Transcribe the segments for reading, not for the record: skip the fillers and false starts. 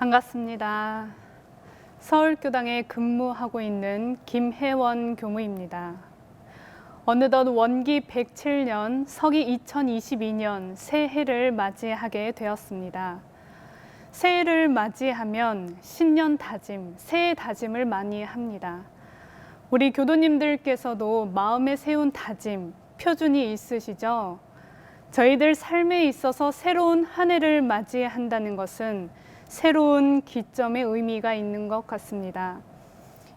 반갑습니다. 서울교당에 근무하고 있는 김혜원 교무입니다. 어느덧 원기 107년, 서기 2022년 새해를 맞이하게 되었습니다. 새해를 맞이하면 신년 다짐, 새해 다짐을 많이 합니다. 우리 교도님들께서도 마음에 세운 다짐, 표준이 있으시죠? 저희들 삶에 있어서 새로운 한 해를 맞이한다는 것은 새로운 기점의 의미가 있는 것 같습니다.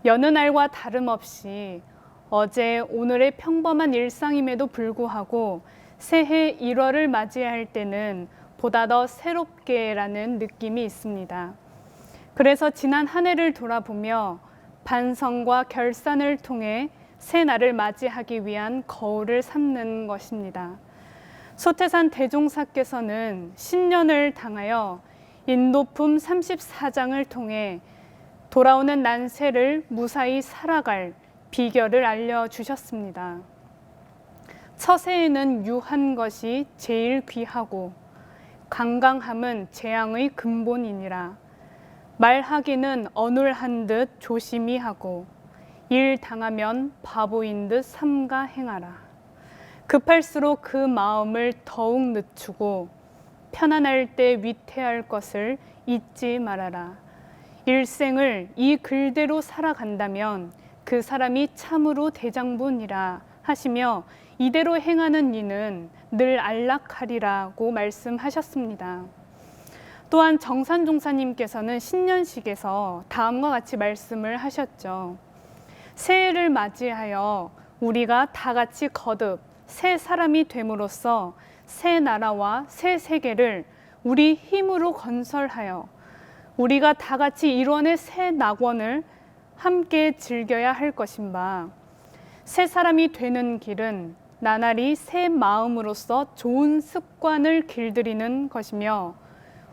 여느 날과 다름없이 어제 오늘의 평범한 일상임에도 불구하고 새해 1월을 맞이할 때는 보다 더 새롭게라는 느낌이 있습니다. 그래서 지난 한 해를 돌아보며 반성과 결산을 통해 새 날을 맞이하기 위한 거울을 삼는 것입니다. 소태산 대종사께서는 신년을 당하여 인도품 34장을 통해 돌아오는 난세를 무사히 살아갈 비결을 알려주셨습니다. 처세에는 유한 것이 제일 귀하고 강강함은 재앙의 근본이니라. 말하기는 어눌한 듯 조심히 하고 일 당하면 바보인 듯 삼가 행하라. 급할수록 그 마음을 더욱 늦추고 편안할 때 위태할 것을 잊지 말아라. 일생을 이 글대로 살아간다면 그 사람이 참으로 대장부니라 하시며 이대로 행하는 이는 늘 안락하리라고 말씀하셨습니다. 또한 정산종사님께서는 신년식에서 다음과 같이 말씀을 하셨죠. 새해를 맞이하여 우리가 다 같이 거듭 새 사람이 됨으로써 새 나라와 새 세계를 우리 힘으로 건설하여 우리가 다 같이 일원의 새 낙원을 함께 즐겨야 할 것인바, 새 사람이 되는 길은 나날이 새 마음으로서 좋은 습관을 길들이는 것이며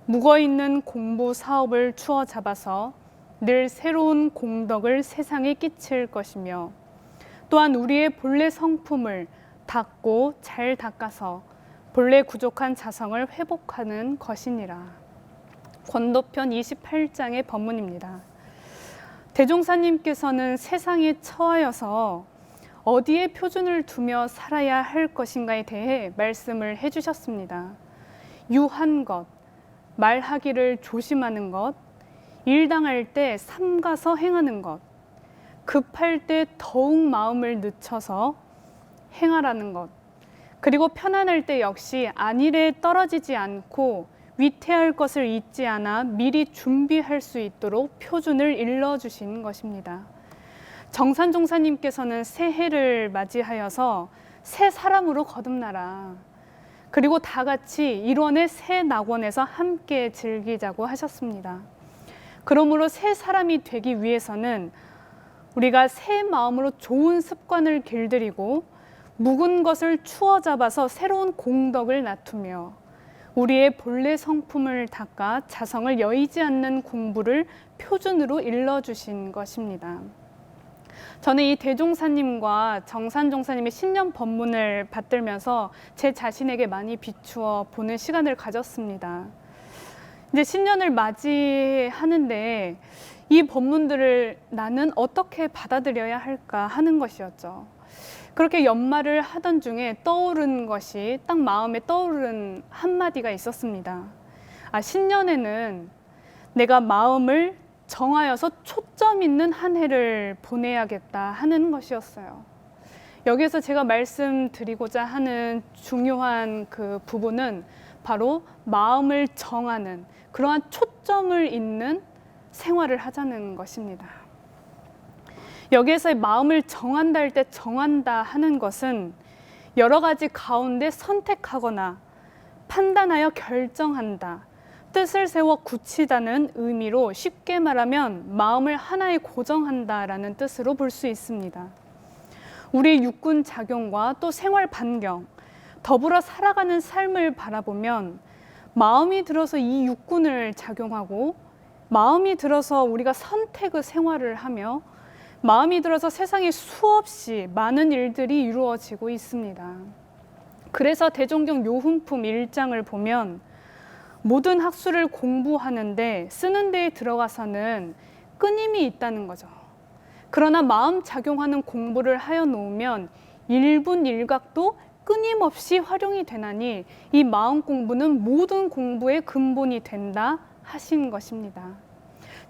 묵어있는 공부 사업을 추어 잡아서 늘 새로운 공덕을 세상에 끼칠 것이며 또한 우리의 본래 성품을 닦고 잘 닦아서 본래 부족한 자성을 회복하는 것이니라. 권도편 28장의 법문입니다. 대종사님께서는 세상에 처하여서 어디에 표준을 두며 살아야 할 것인가에 대해 말씀을 해주셨습니다. 유한 것, 말하기를 조심하는 것, 일당할 때 삼가서 행하는 것, 급할 때 더욱 마음을 늦춰서 행하라는 것, 그리고 편안할 때 역시 안일에 떨어지지 않고 위태할 것을 잊지 않아 미리 준비할 수 있도록 표준을 일러주신 것입니다. 정산종사님께서는 새해를 맞이하여서 새 사람으로 거듭나라. 그리고 다 같이 일원의 새 낙원에서 함께 즐기자고 하셨습니다. 그러므로 새 사람이 되기 위해서는 우리가 새 마음으로 좋은 습관을 길들이고 묵은 것을 추어 잡아서 새로운 공덕을 낳으며 우리의 본래 성품을 닦아 자성을 여의지 않는 공부를 표준으로 일러주신 것입니다. 저는 이 대종사님과 정산종사님의 신년 법문을 받들면서 제 자신에게 많이 비추어 보는 시간을 가졌습니다. 이제 신년을 맞이하는데 이 법문들을 나는 어떻게 받아들여야 할까 하는 것이었죠. 그렇게 연말을 하던 중에 떠오른 것이 딱 마음에 떠오른 한마디가 있었습니다. 신년에는 내가 마음을 정하여서 초점 있는 한 해를 보내야겠다 하는 것이었어요. 여기서 제가 말씀드리고자 하는 중요한 그 부분은 바로 마음을 정하는 그러한 초점을 잇는 생활을 하자는 것입니다. 여기에서 마음을 정한다 할 때 정한다 하는 것은 여러 가지 가운데 선택하거나 판단하여 결정한다, 뜻을 세워 굳히다는 의미로 쉽게 말하면 마음을 하나에 고정한다라는 뜻으로 볼 수 있습니다. 우리의 육군 작용과 또 생활 반경, 더불어 살아가는 삶을 바라보면 마음이 들어서 이 육군을 작용하고 마음이 들어서 우리가 선택의 생활을 하며 마음이 들어서 세상에 수없이 많은 일들이 이루어지고 있습니다. 그래서 대종경 요훈품 1장을 보면 모든 학술을 공부하는데 쓰는 데에 들어가서는 끊임이 있다는 거죠. 그러나 마음 작용하는 공부를 하여 놓으면 일분일각도 끊임없이 활용이 되나니 이 마음 공부는 모든 공부의 근본이 된다 하신 것입니다.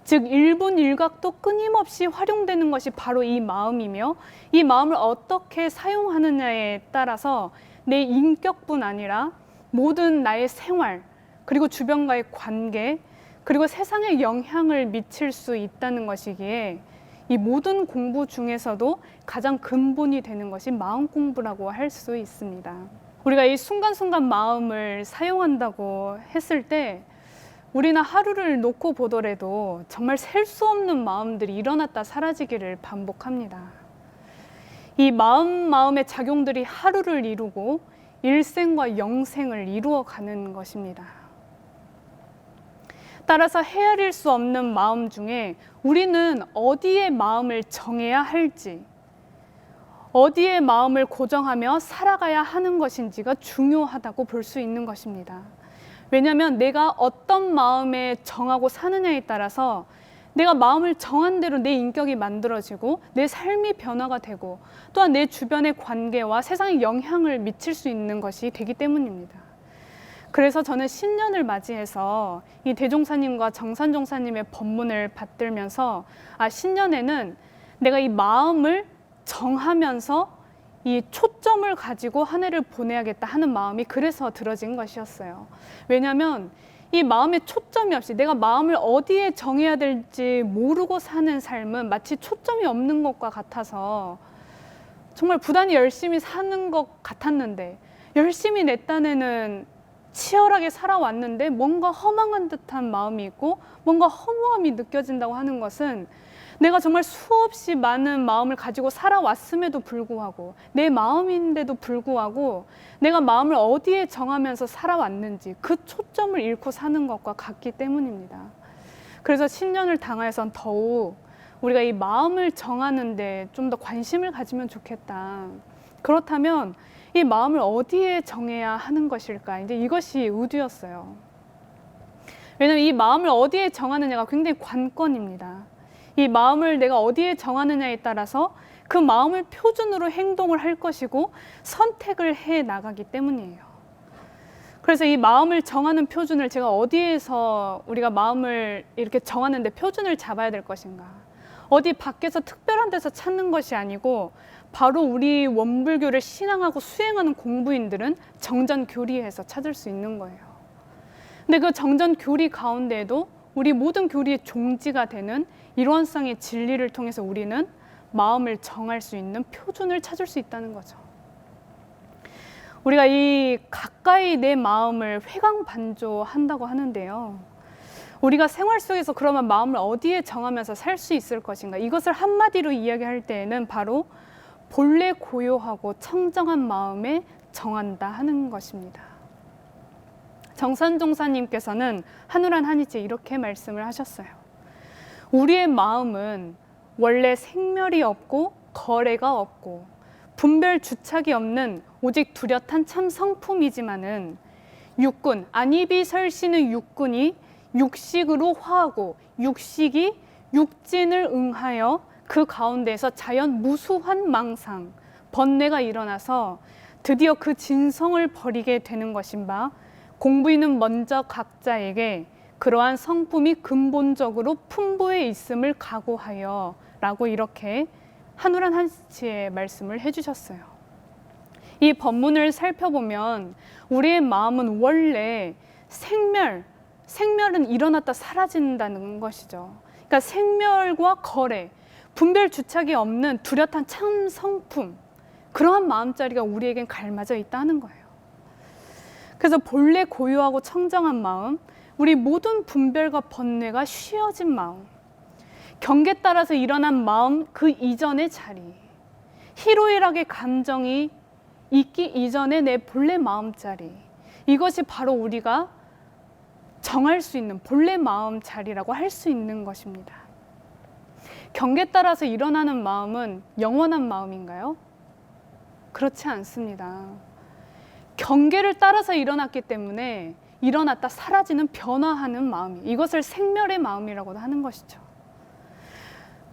즉 일분일각도 끊임없이 활용되는 것이 바로 이 마음이며 이 마음을 어떻게 사용하느냐에 따라서 내 인격뿐 아니라 모든 나의 생활 그리고 주변과의 관계 그리고 세상에 영향을 미칠 수 있다는 것이기에 이 모든 공부 중에서도 가장 근본이 되는 것이 마음 공부라고 할 수 있습니다. 우리가 이 순간순간 마음을 사용한다고 했을 때 우리는 하루를 놓고 보더라도 정말 셀 수 없는 마음들이 일어났다 사라지기를 반복합니다. 이 마음의 작용들이 하루를 이루고 일생과 영생을 이루어가는 것입니다. 따라서 헤아릴 수 없는 마음 중에 우리는 어디에 마음을 정해야 할지, 어디에 마음을 고정하며 살아가야 하는 것인지가 중요하다고 볼 수 있는 것입니다. 왜냐하면 내가 어떤 마음에 정하고 사느냐에 따라서 내가 마음을 정한 대로 내 인격이 만들어지고 내 삶이 변화가 되고 또한 내 주변의 관계와 세상에 영향을 미칠 수 있는 것이 되기 때문입니다. 그래서 저는 신년을 맞이해서 이 대종사님과 정산종사님의 법문을 받들면서 신년에는 내가 이 마음을 정하면서 이 초점을 가지고 한 해를 보내야겠다 하는 마음이 그래서 들어진 것이었어요. 왜냐하면 이 마음에 초점이 없이 내가 마음을 어디에 정해야 될지 모르고 사는 삶은 마치 초점이 없는 것과 같아서 정말 부단히 열심히 사는 것 같았는데 열심히 내 딴에는 치열하게 살아왔는데 뭔가 허망한 듯한 마음이 있고 뭔가 허무함이 느껴진다고 하는 것은 내가 정말 수없이 많은 마음을 가지고 살아왔음에도 불구하고 내 마음인데도 불구하고 내가 마음을 어디에 정하면서 살아왔는지 그 초점을 잃고 사는 것과 같기 때문입니다. 그래서 신년을 당하여선 더욱 우리가 이 마음을 정하는데 좀 더 관심을 가지면 좋겠다. 그렇다면 이 마음을 어디에 정해야 하는 것일까? 이제 이것이 의두였어요. 왜냐하면 이 마음을 어디에 정하느냐가 굉장히 관건입니다. 이 마음을 내가 어디에 정하느냐에 따라서 그 마음을 표준으로 행동을 할 것이고 선택을 해 나가기 때문이에요. 그래서 이 마음을 정하는 표준을 제가 어디에서 우리가 마음을 이렇게 정하는데 표준을 잡아야 될 것인가? 어디 밖에서 특별한 데서 찾는 것이 아니고 바로 우리 원불교를 신앙하고 수행하는 공부인들은 정전교리에서 찾을 수 있는 거예요. 근데 그 정전교리 가운데에도 우리 모든 교리의 종지가 되는 일원성의 진리를 통해서 우리는 마음을 정할 수 있는 표준을 찾을 수 있다는 거죠. 우리가 이 가까이 내 마음을 회광반조한다고 하는데요. 우리가 생활 속에서 그러면 마음을 어디에 정하면서 살 수 있을 것인가? 이것을 한마디로 이야기할 때에는 바로 본래 고요하고 청정한 마음에 정한다 하는 것입니다. 정산종사님께서는 한우란 한이치에 이렇게 말씀을 하셨어요. 우리의 마음은 원래 생멸이 없고 거래가 없고 분별 주착이 없는 오직 뚜렷한 참 성품이지만은 육군, 안입이 설시는 육군이 육식으로 화하고 육식이 육진을 응하여 그 가운데에서 자연 무수한 망상, 번뇌가 일어나서 드디어 그 진성을 버리게 되는 것인 바 공부인은 먼저 각자에게 그러한 성품이 근본적으로 품부에 있음을 각오하여 라고 이렇게 한우란 한치의 말씀을 해주셨어요. 이 법문을 살펴보면 우리의 마음은 원래 생멸은 일어났다 사라진다는 것이죠. 그러니까 생멸과 거래, 분별 주착이 없는 뚜렷한 참 성품, 그러한 마음자리가 우리에겐 갈맞아 있다는 거예요. 그래서 본래 고요하고 청정한 마음, 우리 모든 분별과 번뇌가 쉬어진 마음, 경계에 따라서 일어난 마음 그 이전의 자리, 희로애락의 감정이 있기 이전의 내 본래 마음자리, 이것이 바로 우리가 정할 수 있는 본래 마음자리라고 할 수 있는 것입니다. 경계에 따라서 일어나는 마음은 영원한 마음인가요? 그렇지 않습니다. 경계를 따라서 일어났기 때문에 일어났다 사라지는 변화하는 마음이, 이것을 생멸의 마음이라고도 하는 것이죠.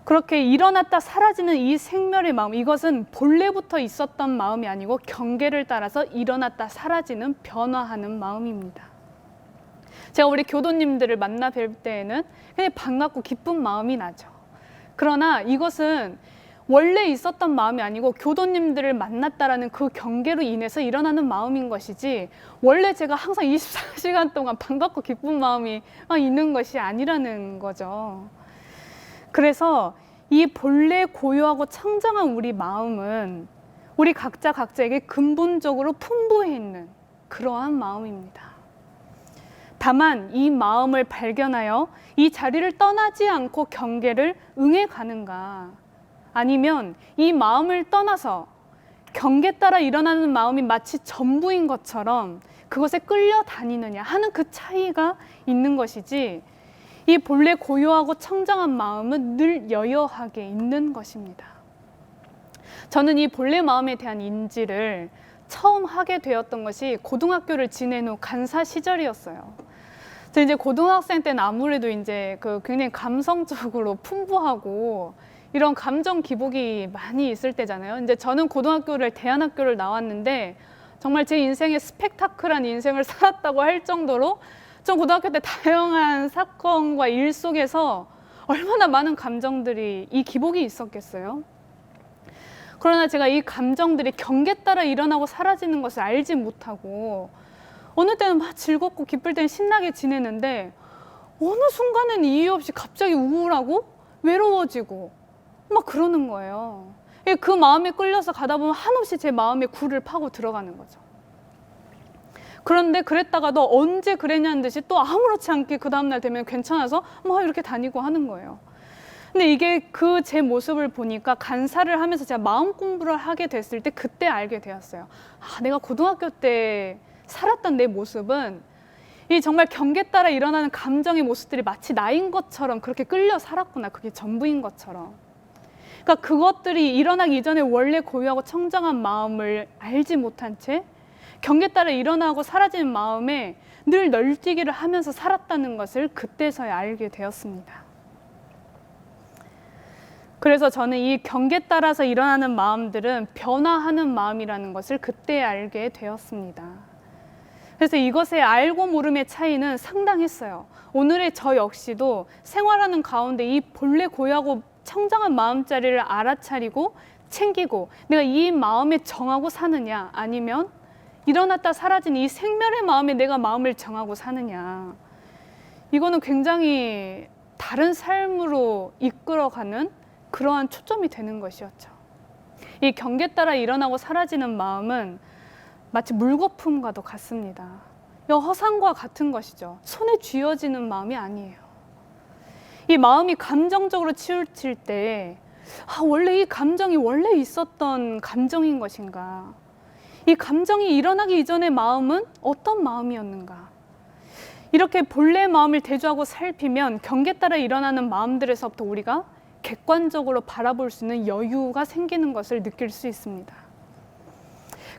그렇게 일어났다 사라지는 이 생멸의 마음, 이것은 본래부터 있었던 마음이 아니고 경계를 따라서 일어났다 사라지는 변화하는 마음입니다. 제가 우리 교도님들을 만나 뵐 때에는 그냥 반갑고 기쁜 마음이 나죠. 그러나 이것은 원래 있었던 마음이 아니고 교도님들을 만났다라는 그 경계로 인해서 일어나는 마음인 것이지, 원래 제가 항상 24시간 동안 반갑고 기쁜 마음이 있는 것이 아니라는 거죠. 그래서 이 본래 고요하고 청정한 우리 마음은 우리 각자에게 근본적으로 풍부해 있는 그러한 마음입니다. 다만 이 마음을 발견하여 이 자리를 떠나지 않고 경계를 응해 가는가, 아니면 이 마음을 떠나서 경계 따라 일어나는 마음이 마치 전부인 것처럼 그것에 끌려다니느냐 하는 그 차이가 있는 것이지, 이 본래 고요하고 청정한 마음은 늘 여여하게 있는 것입니다. 저는 이 본래 마음에 대한 인지를 처음 하게 되었던 것이 고등학교를 지낸 후 간사 시절이었어요. 저 이제 고등학생 때는 아무래도 이제 굉장히 감성적으로 풍부하고 이런 감정 기복이 많이 있을 때잖아요. 이제 저는 대안학교를 나왔는데 정말 제 인생의 스펙타클한 인생을 살았다고 할 정도로 전 고등학교 때 다양한 사건과 일 속에서 얼마나 많은 감정들이, 이 기복이 있었겠어요. 그러나 제가 이 감정들이 경계 따라 일어나고 사라지는 것을 알지 못하고 어느 때는 막 즐겁고 기쁠 때는 신나게 지내는데 어느 순간은 이유 없이 갑자기 우울하고 외로워지고 막 그러는 거예요. 그 마음에 끌려서 가다 보면 한없이 제 마음에 굴을 파고 들어가는 거죠. 그런데 그랬다가도 언제 그랬냐는 듯이 또 아무렇지 않게 그 다음날 되면 괜찮아서 막 이렇게 다니고 하는 거예요. 근데 이게 제 모습을 보니까 간사를 하면서 제가 마음 공부를 하게 됐을 때 그때 알게 되었어요. 내가 고등학교 때 살았던 내 모습은 이 정말 경계 따라 일어나는 감정의 모습들이 마치 나인 것처럼 그렇게 끌려 살았구나. 그게 전부인 것처럼. 그러니까 그것들이 일어나기 이전에 원래 고요하고 청정한 마음을 알지 못한 채 경계 따라 일어나고 사라지는 마음에 늘 널뛰기를 하면서 살았다는 것을 그때서야 알게 되었습니다. 그래서 저는 이 경계 따라서 일어나는 마음들은 변화하는 마음이라는 것을 그때 알게 되었습니다. 그래서 이것의 알고 모름의 차이는 상당했어요. 오늘의 저 역시도 생활하는 가운데 이 본래 고요하고 청정한 마음자리를 알아차리고 챙기고 내가 이 마음에 정하고 사느냐, 아니면 일어났다 사라진 이 생멸의 마음에 내가 마음을 정하고 사느냐, 이거는 굉장히 다른 삶으로 이끌어가는 그러한 초점이 되는 것이었죠. 이 경계 따라 일어나고 사라지는 마음은 마치 물거품과도 같습니다. 허상과 같은 것이죠. 손에 쥐어지는 마음이 아니에요. 이 마음이 감정적으로 치우칠 때 원래 이 감정이 원래 있었던 감정인 것인가? 이 감정이 일어나기 이전의 마음은 어떤 마음이었는가? 이렇게 본래 마음을 대조하고 살피면 경계 따라 일어나는 마음들에서부터 우리가 객관적으로 바라볼 수 있는 여유가 생기는 것을 느낄 수 있습니다.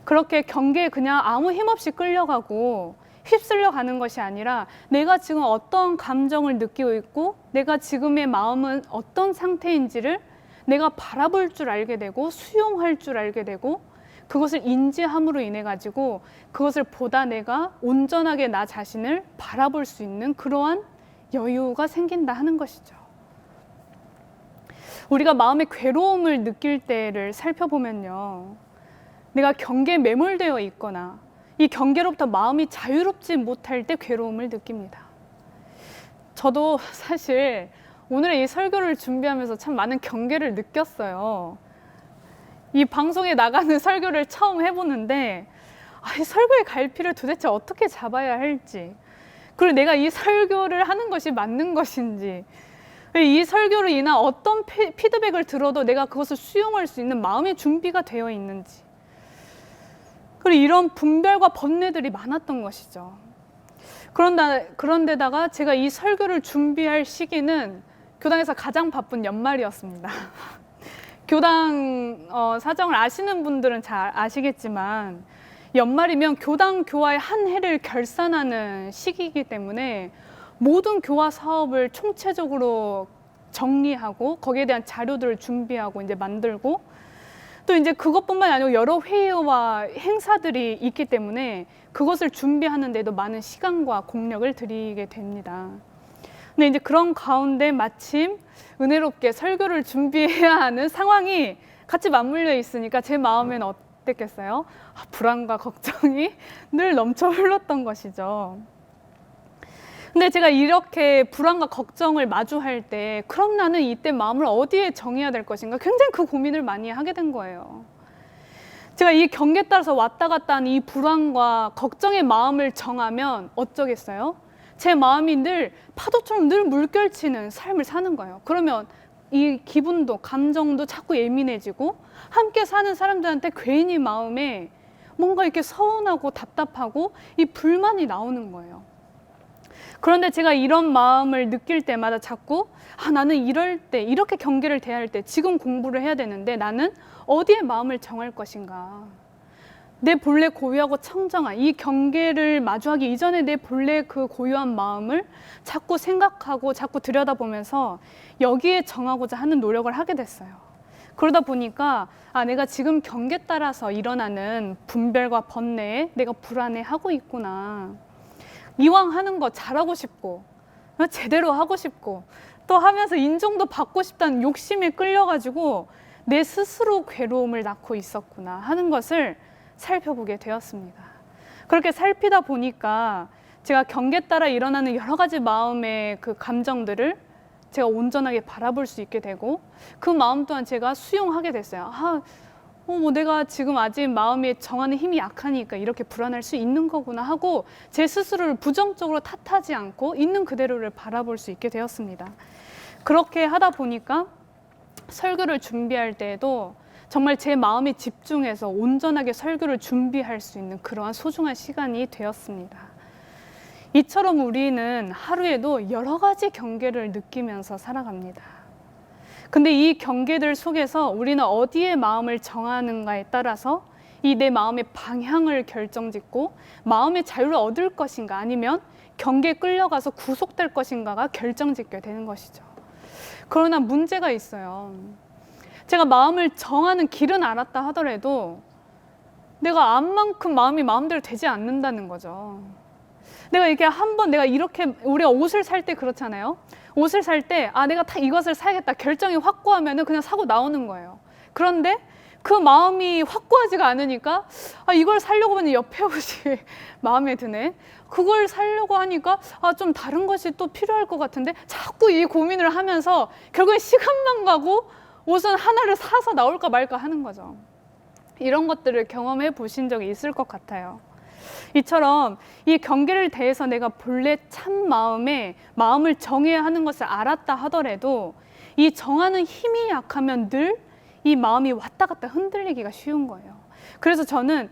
그렇게 경계에 그냥 아무 힘없이 끌려가고 휩쓸려 가는 것이 아니라 내가 지금 어떤 감정을 느끼고 있고 내가 지금의 마음은 어떤 상태인지를 내가 바라볼 줄 알게 되고 수용할 줄 알게 되고 그것을 인지함으로 인해 가지고 그것을 보다 내가 온전하게 나 자신을 바라볼 수 있는 그러한 여유가 생긴다 하는 것이죠. 우리가 마음의 괴로움을 느낄 때를 살펴보면요, 내가 경계에 매몰되어 있거나 이 경계로부터 마음이 자유롭지 못할 때 괴로움을 느낍니다. 저도 사실 오늘의 이 설교를 준비하면서 참 많은 경계를 느꼈어요. 이 방송에 나가는 설교를 처음 해보는데 이 설교의 갈피를 도대체 어떻게 잡아야 할지, 그리고 내가 이 설교를 하는 것이 맞는 것인지, 이 설교로 인한 어떤 피드백을 들어도 내가 그것을 수용할 수 있는 마음의 준비가 되어 있는지, 그리고 이런 분별과 번뇌들이 많았던 것이죠. 그런데다가 제가 이 설교를 준비할 시기는 교당에서 가장 바쁜 연말이었습니다. 교당 사정을 아시는 분들은 잘 아시겠지만 연말이면 교당 교화의 한 해를 결산하는 시기이기 때문에 모든 교화 사업을 총체적으로 정리하고 거기에 대한 자료들을 준비하고 이제 만들고 또 이제 그것뿐만 아니고 여러 회의와 행사들이 있기 때문에 그것을 준비하는 데도 많은 시간과 공력을 들이게 됩니다. 근데 이제 그런 가운데 마침 은혜롭게 설교를 준비해야 하는 상황이 같이 맞물려 있으니까 제 마음에는 어땠겠어요? 불안과 걱정이 늘 넘쳐 흘렀던 것이죠. 근데 제가 이렇게 불안과 걱정을 마주할 때 그럼 나는 이때 마음을 어디에 정해야 될 것인가 굉장히 그 고민을 많이 하게 된 거예요. 제가 이 경계에 따라서 왔다 갔다 하는 이 불안과 걱정의 마음을 정하면 어쩌겠어요? 제 마음이 늘 파도처럼 늘 물결치는 삶을 사는 거예요. 그러면 이 기분도 감정도 자꾸 예민해지고 함께 사는 사람들한테 괜히 마음에 뭔가 이렇게 서운하고 답답하고 이 불만이 나오는 거예요. 그런데 제가 이런 마음을 느낄 때마다 자꾸 나는 이럴 때 이렇게 경계를 대할 때 지금 공부를 해야 되는데 나는 어디에 마음을 정할 것인가. 내 본래 고유하고 청정한 이 경계를 마주하기 이전에 내 본래 그 고유한 마음을 자꾸 생각하고 자꾸 들여다보면서 여기에 정하고자 하는 노력을 하게 됐어요. 그러다 보니까 내가 지금 경계에 따라서 일어나는 분별과 번뇌에 내가 불안해하고 있구나. 이왕 하는 거 잘하고 싶고 제대로 하고 싶고 또 하면서 인정도 받고 싶다는 욕심에 끌려가지고 내 스스로 괴로움을 낳고 있었구나 하는 것을 살펴보게 되었습니다. 그렇게 살피다 보니까 제가 경계에 따라 일어나는 여러 가지 마음의 그 감정들을 제가 온전하게 바라볼 수 있게 되고 그 마음 또한 제가 수용하게 됐어요. 내가 지금 아직 마음에 정하는 힘이 약하니까 이렇게 불안할 수 있는 거구나 하고 제 스스로를 부정적으로 탓하지 않고 있는 그대로를 바라볼 수 있게 되었습니다. 그렇게 하다 보니까 설교를 준비할 때에도 정말 제 마음에 집중해서 온전하게 설교를 준비할 수 있는 그러한 소중한 시간이 되었습니다. 이처럼 우리는 하루에도 여러 가지 경계를 느끼면서 살아갑니다. 근데 이 경계들 속에서 우리는 어디에 마음을 정하는가에 따라서 이 내 마음의 방향을 결정짓고 마음의 자유를 얻을 것인가 아니면 경계에 끌려가서 구속될 것인가가 결정짓게 되는 것이죠. 그러나 문제가 있어요. 제가 마음을 정하는 길은 알았다 하더라도 내가 암만큼 마음이 마음대로 되지 않는다는 거죠. 내가 이렇게 내가 이렇게 우리가 옷을 살 때 그렇잖아요. 옷을 살 때 내가 다 이것을 사야겠다 결정이 확고하면은 그냥 사고 나오는 거예요. 그런데 그 마음이 확고하지가 않으니까 이걸 사려고 하면 옆에 옷이 마음에 드네. 그걸 사려고 하니까 좀 다른 것이 또 필요할 것 같은데 자꾸 이 고민을 하면서 결국엔 시간만 가고 옷은 하나를 사서 나올까 말까 하는 거죠. 이런 것들을 경험해 보신 적이 있을 것 같아요. 이처럼 이 경계를 대해서 내가 본래 참 마음을 정해야 하는 것을 알았다 하더라도 이 정하는 힘이 약하면 늘 이 마음이 왔다 갔다 흔들리기가 쉬운 거예요. 그래서 저는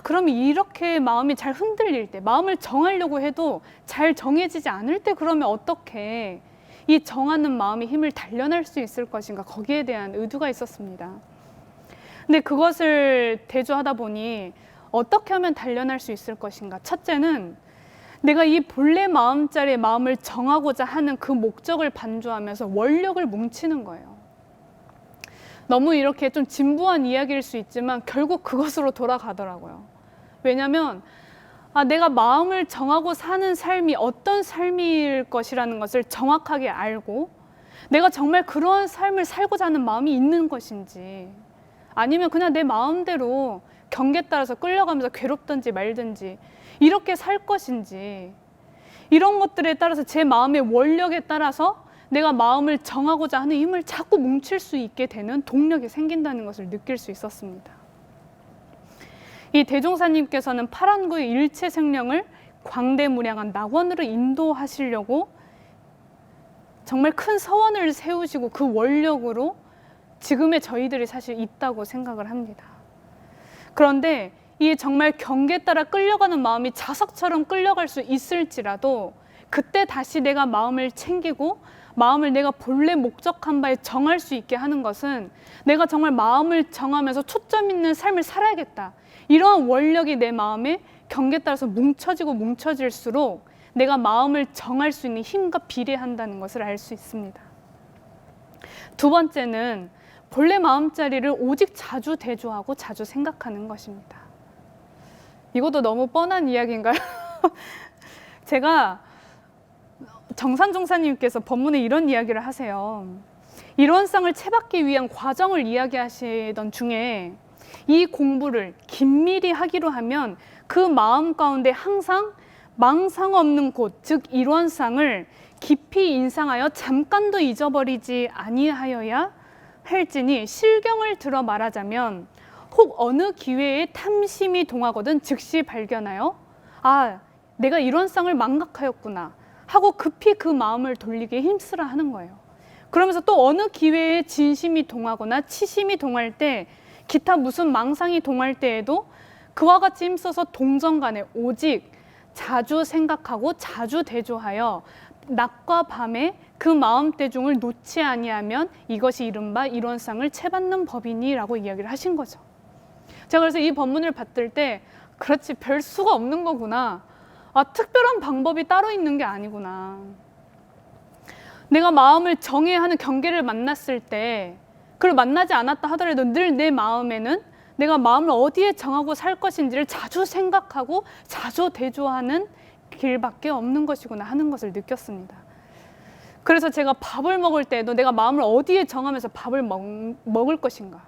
그럼 이렇게 마음이 잘 흔들릴 때 마음을 정하려고 해도 잘 정해지지 않을 때 그러면 어떻게 이 정하는 마음의 힘을 단련할 수 있을 것인가 거기에 대한 의도가 있었습니다. 근데 그것을 대조하다 보니 어떻게 하면 단련할 수 있을 것인가. 첫째는 내가 이 본래 마음자리의 마음을 정하고자 하는 그 목적을 반조하면서 원력을 뭉치는 거예요. 너무 이렇게 좀 진부한 이야기일 수 있지만 결국 그것으로 돌아가더라고요. 왜냐하면 내가 마음을 정하고 사는 삶이 어떤 삶일 것이라는 것을 정확하게 알고 내가 정말 그러한 삶을 살고자 하는 마음이 있는 것인지 아니면 그냥 내 마음대로 경계에 따라서 끌려가면서 괴롭든지 말든지 이렇게 살 것인지 이런 것들에 따라서 제 마음의 원력에 따라서 내가 마음을 정하고자 하는 힘을 자꾸 뭉칠 수 있게 되는 동력이 생긴다는 것을 느낄 수 있었습니다. 이 대종사님께서는 파란구의 일체 생명을 광대무량한 낙원으로 인도하시려고 정말 큰 서원을 세우시고 그 원력으로 지금의 저희들이 사실 있다고 생각을 합니다. 그런데 이 정말 경계에 따라 끌려가는 마음이 자석처럼 끌려갈 수 있을지라도 그때 다시 내가 마음을 챙기고 마음을 내가 본래 목적한 바에 정할 수 있게 하는 것은 내가 정말 마음을 정하면서 초점 있는 삶을 살아야겠다. 이러한 원력이 내 마음에 경계에 따라서 뭉쳐지고 뭉쳐질수록 내가 마음을 정할 수 있는 힘과 비례한다는 것을 알 수 있습니다. 두 번째는 본래 마음자리를 오직 자주 대조하고 자주 생각하는 것입니다. 이것도 너무 뻔한 이야기인가요? 제가 정산 종사님께서 법문에 이런 이야기를 하세요. 일원상을 채받기 위한 과정을 이야기하시던 중에 이 공부를 긴밀히 하기로 하면 그 마음 가운데 항상 망상 없는 곳, 즉 일원상을 깊이 인상하여 잠깐도 잊어버리지 아니하여야 할지니 실경을 들어 말하자면 혹 어느 기회에 탐심이 동하거든 즉시 발견하여 아, 내가 일원상을 망각하였구나 하고 급히 그 마음을 돌리게 힘쓰라 하는 거예요. 그러면서 또 어느 기회에 진심이 동하거나 치심이 동할 때 기타 무슨 망상이 동할 때에도 그와 같이 힘써서 동정간에 오직 자주 생각하고 자주 대조하여 낮과 밤에 그 마음대중을 놓지 아니하면 이것이 이른바 일원상을 채받는 법이니라고 이야기를 하신 거죠. 제가 그래서 이 법문을 받들 때 그렇지 별 수가 없는 거구나. 아, 특별한 방법이 따로 있는 게 아니구나. 내가 마음을 정해야 하는 경계를 만났을 때 그걸 만나지 않았다 하더라도 늘 내 마음에는 내가 마음을 어디에 정하고 살 것인지를 자주 생각하고 자주 대조하는 길밖에 없는 것이구나 하는 것을 느꼈습니다. 그래서 제가 밥을 먹을 때도 내가 마음을 어디에 정하면서 밥을 먹을 것인가,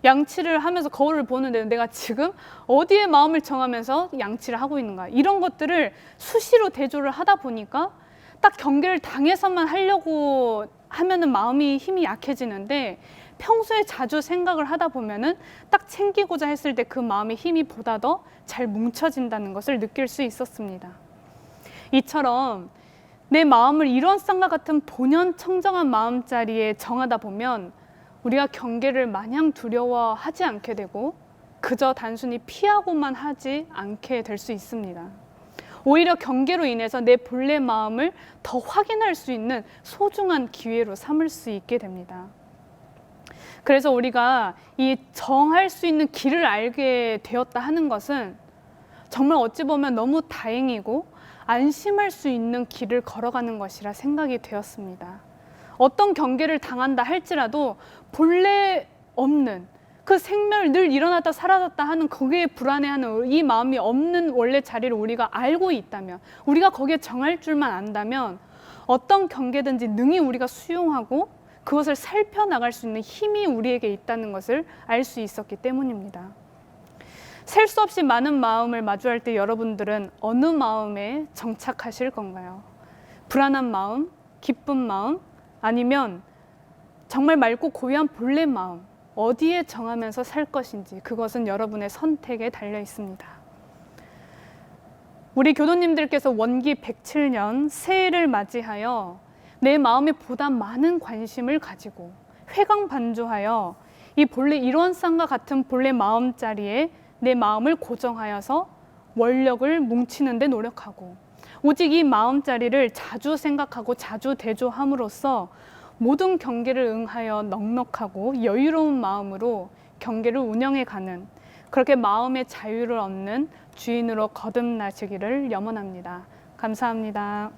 양치를 하면서 거울을 보는데 내가 지금 어디에 마음을 정하면서 양치를 하고 있는가, 이런 것들을 수시로 대조를 하다 보니까 딱 경계를 당해서만 하려고 하면은 마음이 힘이 약해지는데 평소에 자주 생각을 하다 보면은 딱 챙기고자 했을 때 그 마음의 힘이 보다 더 잘 뭉쳐진다는 것을 느낄 수 있었습니다. 이처럼 내 마음을 일원상과 같은 본연 청정한 마음자리에 정하다 보면 우리가 경계를 마냥 두려워하지 않게 되고 그저 단순히 피하고만 하지 않게 될 수 있습니다. 오히려 경계로 인해서 내 본래 마음을 더 확인할 수 있는 소중한 기회로 삼을 수 있게 됩니다. 그래서 우리가 이 정할 수 있는 길을 알게 되었다 하는 것은 정말 어찌 보면 너무 다행이고 안심할 수 있는 길을 걸어가는 것이라 생각이 되었습니다. 어떤 경계를 당한다 할지라도 본래 없는 그 생멸 늘 일어났다 사라졌다 하는 거기에 불안해하는 이 마음이 없는 원래 자리를 우리가 알고 있다면, 우리가 거기에 정할 줄만 안다면 어떤 경계든지 능히 우리가 수용하고 그것을 살펴나갈 수 있는 힘이 우리에게 있다는 것을 알 수 있었기 때문입니다. 셀 수 없이 많은 마음을 마주할 때 여러분들은 어느 마음에 정착하실 건가요? 불안한 마음, 기쁜 마음, 아니면 정말 맑고 고요한 본래 마음, 어디에 정하면서 살 것인지 그것은 여러분의 선택에 달려 있습니다. 우리 교도님들께서 원기 107년 새해를 맞이하여 내 마음에 보다 많은 관심을 가지고 회광반조하여 이 본래 일원상과 같은 본래 마음자리에 내 마음을 고정하여서 원력을 뭉치는 데 노력하고 오직 이 마음자리를 자주 생각하고 자주 대조함으로써 모든 경계를 응하여 넉넉하고 여유로운 마음으로 경계를 운영해가는, 그렇게 마음의 자유를 얻는 주인으로 거듭나시기를 염원합니다. 감사합니다.